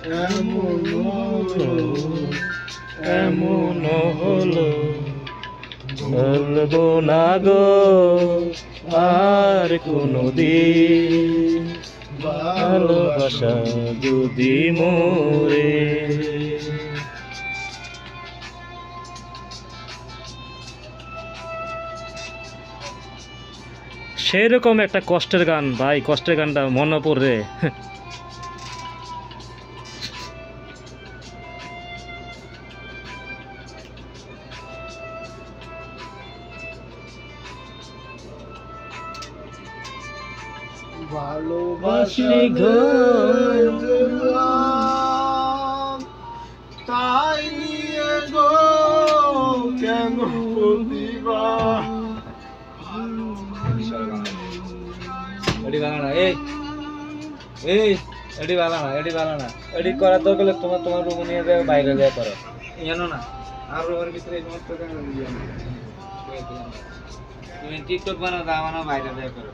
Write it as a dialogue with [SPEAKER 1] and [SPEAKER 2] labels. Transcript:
[SPEAKER 1] এমন হলো, এমন হলো, বলবো না গো আর কোনদিন ভালোবাসা যদি মোরে। সেরকম একটা কষ্টের গান ভাই, কষ্টের গানটা মনে পড়ে।
[SPEAKER 2] ভালোবাসি গো তাই নিয়ে গো কেন প্রতিবার।
[SPEAKER 1] এডি বানানা এই এই এডি বানানা, এডি বানানা, এডি করা তো গেলে তোমার তোমার রুম নিয়ে যাও, বাইরে যাও করো জানো না। আর রুমের ভিতরে এই সমস্ত গান দিয়ে তুমি টিকটক বানাও, দাও বানাও, বাইরে যাও করো।